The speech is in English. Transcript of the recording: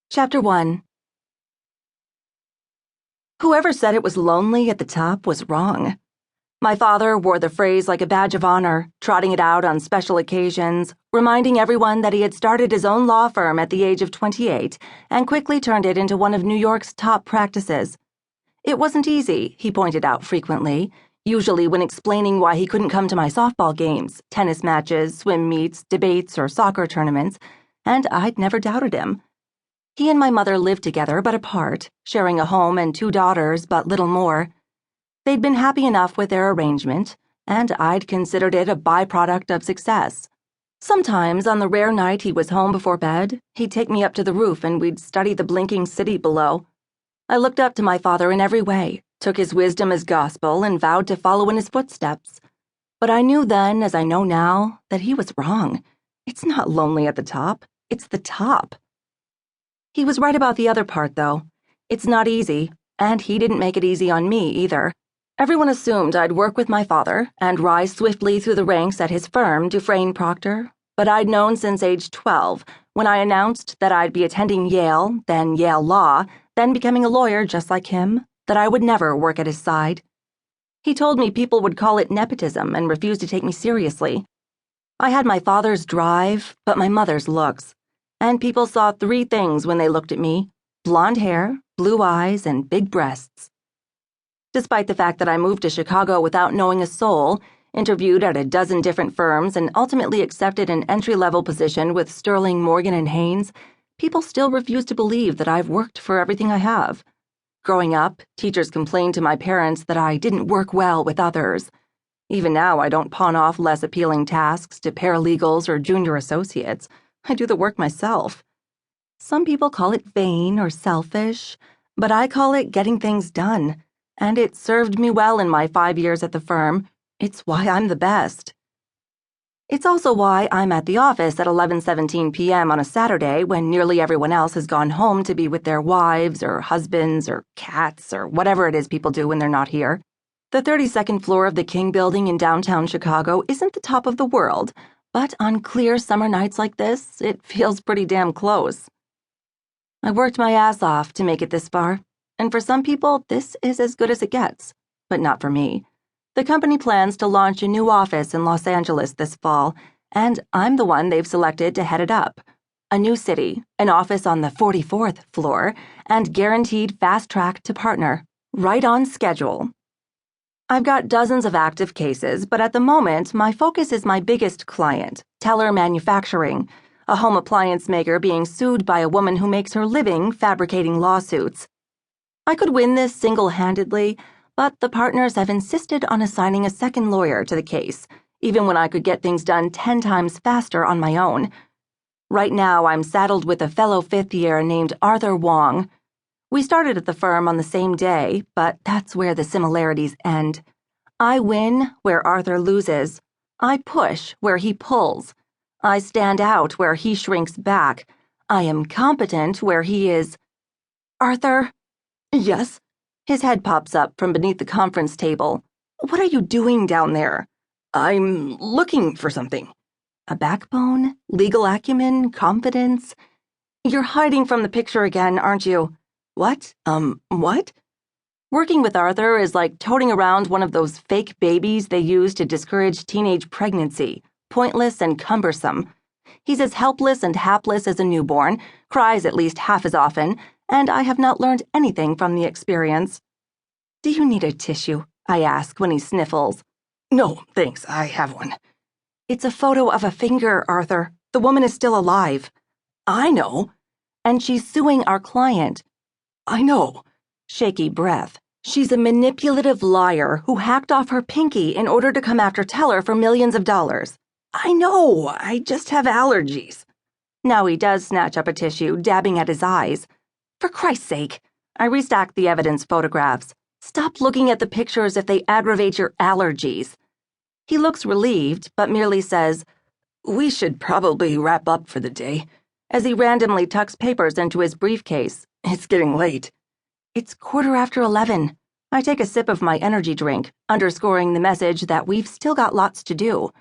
Chapter 1. Whoever said it was lonely at the top was wrong. My father wore the phrase like a badge of honor, trotting it out on special occasions, reminding everyone that he had started his own law firm at the age of 28 and quickly turned it into one of New York's top practices. It wasn't easy, he pointed out frequently, usually when explaining why he couldn't come to my softball games, tennis matches, swim meets, debates, or soccer tournaments, and I'd never doubted him. He and my mother lived together but apart, sharing a home and 2 daughters but little more. They'd been happy enough with their arrangement, and I'd considered it a byproduct of success. Sometimes, on the rare night he was home before bed, he'd take me up to the roof and we'd study the blinking city below. I looked up to my father in every way, took his wisdom as gospel, and vowed to follow in his footsteps. But I knew then, as I know now, that he was wrong. It's not lonely at the top, it's the top. He was right about the other part, though. It's not easy, and he didn't make it easy on me, either. Everyone assumed I'd work with my father and rise swiftly through the ranks at his firm, Dufresne Proctor, but I'd known since age 12, when I announced that I'd be attending Yale, then Yale Law, then becoming a lawyer just like him, that I would never work at his side. He told me people would call it nepotism and refuse to take me seriously. I had my father's drive, but my mother's looks. And people saw 3 things when they looked at me: blonde hair, blue eyes, and big breasts. Despite the fact that I moved to Chicago without knowing a soul, interviewed at a dozen different firms, and ultimately accepted an entry-level position with Sterling Morgan & Haynes, people still refuse to believe that I've worked for everything I have. Growing up, teachers complained to my parents that I didn't work well with others. Even now, I don't pawn off less appealing tasks to paralegals or junior associates. I do the work myself. Some people call it vain or selfish, but I call it getting things done, and it served me well in my 5 years at the firm. It's why I'm the best. It's also why I'm at the office at 11:17 p.m. on a Saturday when nearly everyone else has gone home to be with their wives or husbands or cats or whatever it is people do when they're not here. The 32nd floor of the King Building in downtown Chicago isn't the top of the world, but on clear summer nights like this, it feels pretty damn close. I worked my ass off to make it this far, and for some people, this is as good as it gets, but not for me. The company plans to launch a new office in Los Angeles this fall, and I'm the one they've selected to head it up. A new city, an office on the 44th floor, and guaranteed fast track to partner, right on schedule. I've got dozens of active cases, but at the moment, my focus is my biggest client, Teller Manufacturing, a home appliance maker being sued by a woman who makes her living fabricating lawsuits. I could win this single-handedly, but the partners have insisted on assigning a second lawyer to the case, even when I could get things done 10 times faster on my own. Right now, I'm saddled with a fellow 5th year named Arthur Wong. We started at the firm on the same day, but that's where the similarities end. I win where Arthur loses. I push where he pulls. I stand out where he shrinks back. I am competent where he is. Arthur? Yes? His head pops up from beneath the conference table. What are you doing down there? I'm looking for something. A backbone? Legal acumen? Confidence? You're hiding from the picture again, aren't you? What? What? Working with Arthur is like toting around one of those fake babies they use to discourage teenage pregnancy, pointless and cumbersome. He's as helpless and hapless as a newborn, cries at least half as often, and I have not learned anything from the experience. Do you need a tissue? I ask when he sniffles. No, thanks, I have one. It's a photo of a finger, Arthur. The woman is still alive. I know. And she's suing our client. I know. Shaky breath. She's a manipulative liar who hacked off her pinky in order to come after Teller for millions of dollars. I know, I just have allergies. Now he does snatch up a tissue, dabbing at his eyes. For Christ's sake, I restack the evidence photographs. Stop looking at the pictures if they aggravate your allergies. He looks relieved, but merely says, We should probably wrap up for the day, as he randomly tucks papers into his briefcase. It's getting late. It's 11:15. I take a sip of my energy drink, underscoring the message that we've still got lots to do.